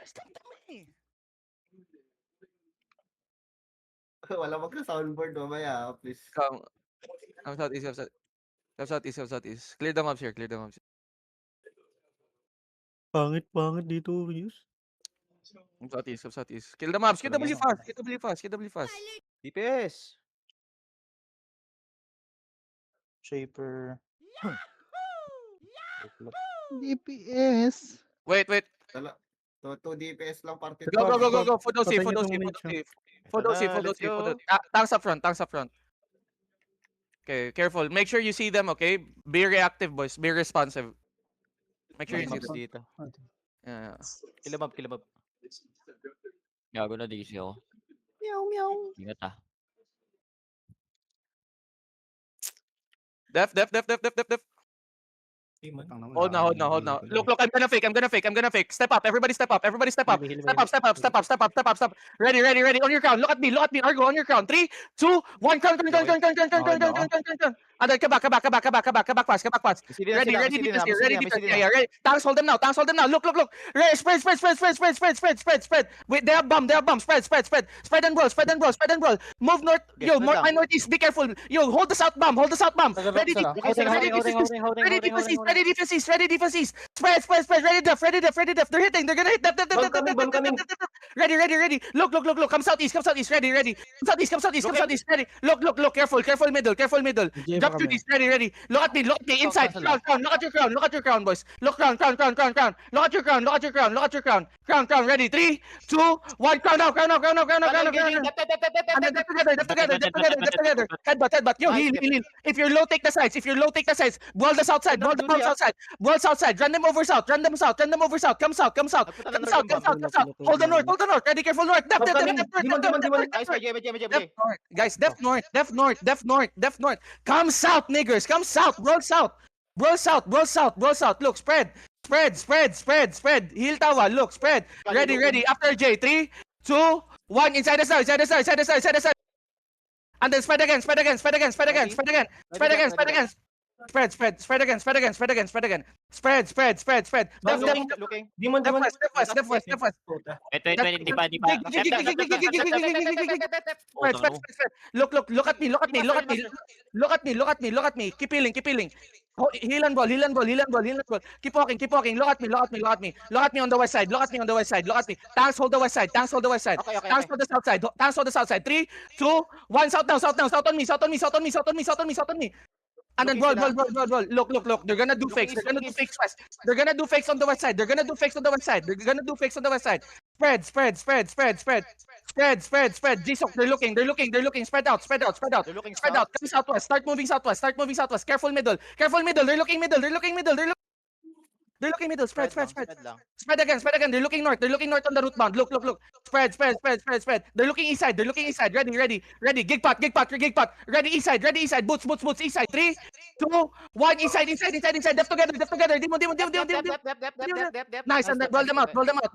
Stop me. Wala magka-soundboard mamaya, please. Come southeast, come southeast. Clear the mobs here, clear the mobs. Pangit dito, Yus. Come southeast. Kill the mobs, KW fast. DPS. Shaper. DPS. Wait. Tala. 2 DPS lang party. Go. Food OC. Let's go. Tanks up front. Okay, careful. Make sure you see them, okay? Be reactive, boys. Be responsive. Make sure you see Mobs them. dito. Yeah. Kilabab. Gago na DC ako. Meow. Ingat ah. Def. Hold now. Look, I'm gonna fake. Step up. Everybody step up. Step up. Ready. On your crown. Look at me. Argo, on your crown. 3, 2, 1. Crown. And then come back pass. Ready. Ready. Tanks hold them now. Look. Ready. Spread. Wait, they have bomb. Spread and roll. Move north. Yo, more my northeast. Be careful. Yo, hold the south bomb. Ready. Ready defense east. Spread. Ready def. They're hitting. They're gonna hit. Def. Ready. Look. Come southeast. Ready. Come southeast. Ready. Look. Careful middle. Drop to this. Ready. Look at me. Inside. Crown. Look at your crown, boys. Look crown. Look at your crown. Crown. Ready. 3, 2, 1. Crown out. And then def together. Headbutt. Yo, heal. If you're low, take the sides. Wall the south side. Wall south side. Run them over south. Come south. Hold the north. Ready, careful north. Def. Guys, def north. Come south, niggers. Come south. Roll south. Look, spread. Heel tawa. Look, spread. Ready. After J. 3, 2, 1. Inside the side. And then spread again. Spread again. Spread again. Spread again. Spread again. Looking. Demon. Step west. Wait, hindi pa. Look at me. Keep healing. Heal and ball. Keep walking. Look at me on the west side. Tanks hold the west side. Tanks hold the south side. 3, 2, 1. South now. South on me. And then roll. Look. They're gonna do fakes. West. They're gonna do fakes on the west side. Spread. G-Sock, they're looking. Spread out. Come southwest. Start moving southwest. Careful middle. They're looking middle. Spread. Spread again. They're looking north on the root bound. Look. Spread. They're looking east side. Ready. Gig pot. Ready east side. Boots. East side. 3, 2, 1. Inside. Def together. Demon. Nice. And then roll them out. Roll them out.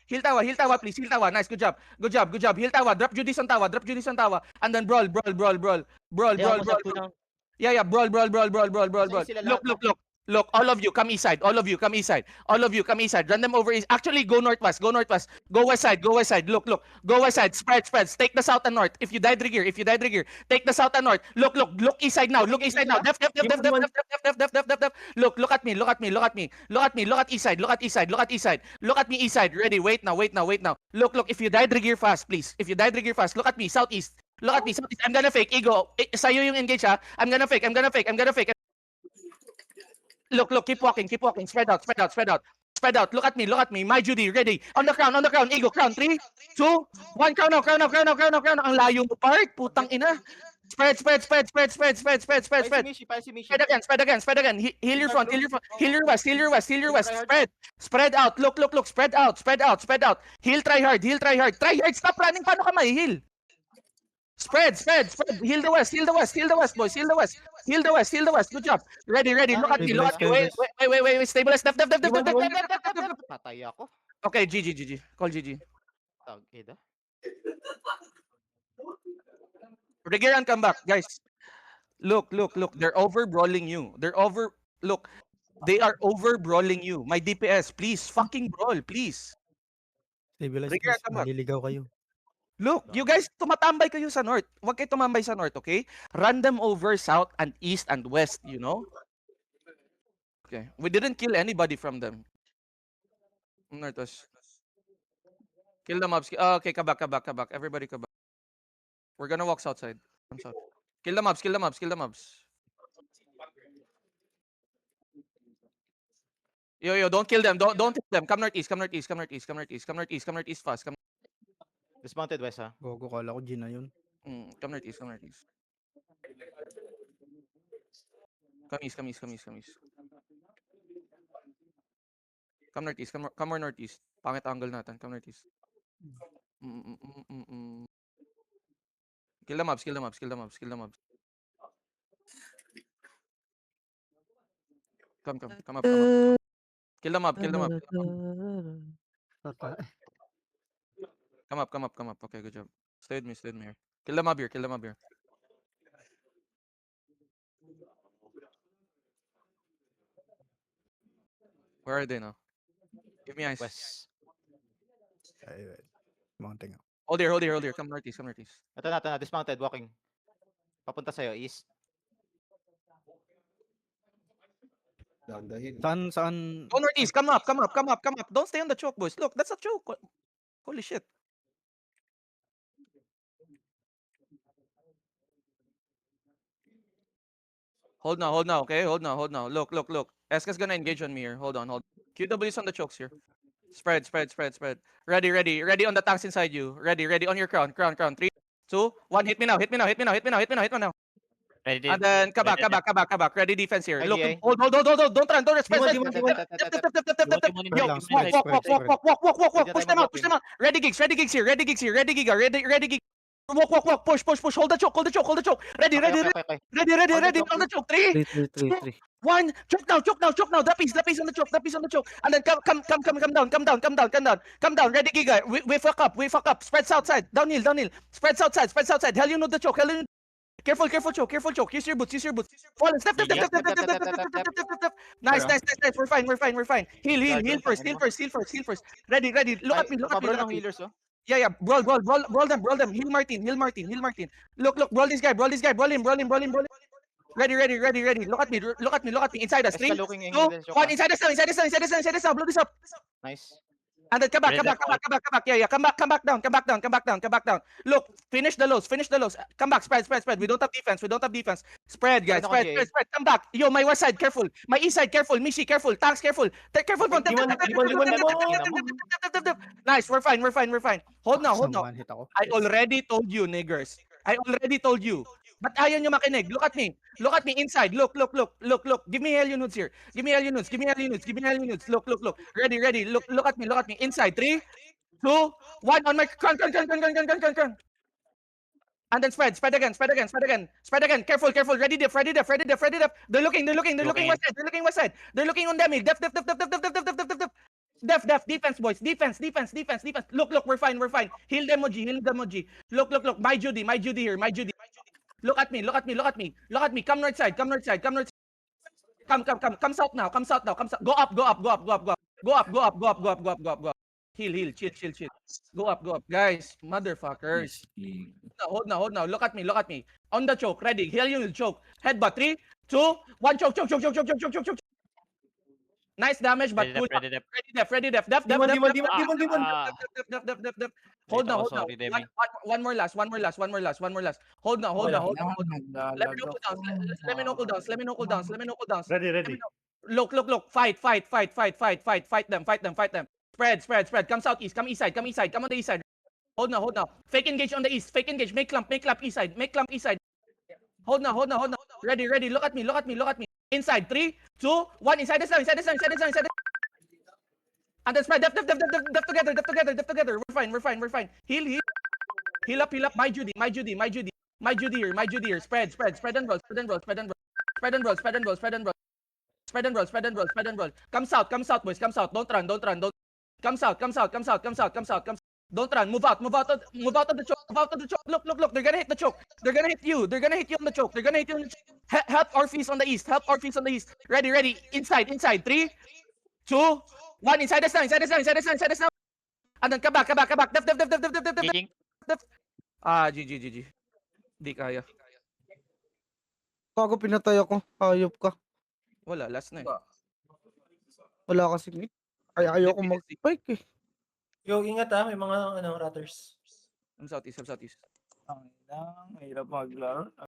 Hill Tawa, please. Hill Tawa. Nice. Good job. Hill Tawa. Drop Judy's on Tawa. And then brawl. Yeah, brawl. Look, all of you come east side. Run them over east. Actually, go northwest. Go west side. Look. Go west side. Spread. Take the south and north. If you die trigger, take the south and north. Look east side now. Def. Look at me. Look at east side. Look at me east side. Ready. Wait now. Look. If you die trigger fast, please. Look at me southeast. I'm gonna fake. Ego. Sa'yo yung engage ha. I'm gonna fake. Look, keep walking. Spread out. Look at me. My Judy, ready. On the crown. Ego, crown. 3, 2, 1. Crown out. Ang layo mo, part. Putang ina. Spread. Spread again. Heal your front. Heal your west. Spread out. Look. Spread out. Heal, try hard. Try hard. Stop running. Paano ka heal? Spread. Heal the west, boys. Heal the west. Good job. Ready. Look at me. Wait. Stabilize. Def. Patay ako. Okay, GG. Call GG. Tag-ida. Regear and come back, guys. Look. They're over brawling you. Look. They are over brawling you. My DPS, please, fucking brawl, please. Stabilize Rigger, please. come on. Maliligaw kayo. Look, you guys, tumatambay kayo sa north. Huwag kayo tumambay sa north, okay? Run them over south and east and west, you know? Okay. We didn't kill anybody from them. Northwest. Kill the mobs. Okay, come back. Everybody come back. We're gonna walk south side. Come south. Kill the mobs. Yo, don't kill them. Don't kill them. Come northeast fast. Dismounted west, ha? Gogo, kala ko G na yun. Come northeast. Come east. Come northeast. Come more northeast. Pangit angle natin. Come northeast. Kill the mobs. Come up. Kill the mob. Come up. Okay, good job. Stay with me here. Kill the mob here. Where are they now? Give me eyes. West. Ay, mounting ako. Hold here. Come northeast. Ito na. Dismounted, walking. Papunta sa'yo, east. Down the hill. Saan? Go northeast. Come up. Don't stay on the choke, boys. Look, that's a choke. Holy shit. Hold now. Okay, hold now. Look. Eska's gonna engage on me here. Hold on. QW's on the chokes here. Spread. Ready on the tanks inside you. Ready on your crown. 3, 2, 1. Hit me now. Ready. And then come Ready. back. Ready defense here. Look, IGA. hold. Don't run. Spread. Demon. Yo, Spread. walk. Push them out. Ready gigs here. Ready gig. Walk. Push. Hold the choke. Ready. Okay. Ready. On the choke. 3, 3. 1. Choke now. The piece on the choke. And then come down. Ready, Giga. We fuck up. Spread south side. Downhill. Spread south side. Hell, you know the choke. Careful choke. Use your boots. Fall. Step. Nice. We're fine. Heal first. Ready. Look at me. ng healers, oh. Yeah. Brawl them. Heal Martin. Look. Brawl this guy. Brawl him. Ready. Look at me. Inside us. 3, 2, 1. Inside us now. Blow this up. Nice. And then come back. Yeah. Come back down. Look, finish the lows. Come back. Spread. We don't have defense. Spread, guys. Spread. Come back. Yo, my west side, careful. My east side, careful. Mishi, careful. Tanks, careful. Careful. Nice. We're fine. Hold now. One hit ako. I already told you, niggers. But ayaw nyo makinig. Look at me. Inside. Look. Give me Helio Nudes here. Give me Helio Nudes. Look. Ready. Look at me. Inside. 3, 2, 1. On my crown. And then spread again. Careful. Ready def. They're looking west side. They're looking on them. Def. Defense, boys. Defense. Look. We're fine. Heal them, Moji. Look. My Judy here. Look at me. Come north side. Come south now. Go up. Heal. Chill. Go up. Guys, motherfuckers. Hold now. Look at me. On the choke. Ready. Heal you choke. Headbutt. 3, 2, 1. Choke. Nice damage, but cool. Ready. Ready def. Def. Demon. Hold now. Sorry, Demi. One more last. Hold now. Let me know cooldowns. Ready. Look. Fight them. Spread. Come southeast. Come east side. Come on the east side. Hold now. Fake engage on the east. Make clump east side. Hold now. Ready. Look at me. Inside. 3, 2, 1. Inside us now. And then spread. Def together. We're fine. Heal up. My Judy here. Spread and roll. Come south, boys. Don't run. Come south. Don't run. Move out of the choke. Move out of the choke. Look. They're gonna hit the choke. They're gonna hit you. They're gonna hit you on the choke. They're gonna hit you on the choke. Help Orpheus on the east. Ready. Inside. 3, 2, 1. Inside us now. And then come back. Def. Giging. GG. Di kaya. Kago pinatay ako. Hayop ka. Wala, last na eh. Wala kasi mid. Ay, ayoko mag-spike eh. Yo, ingat may mga ratters. I'm southeast. Ang hirap maglaro.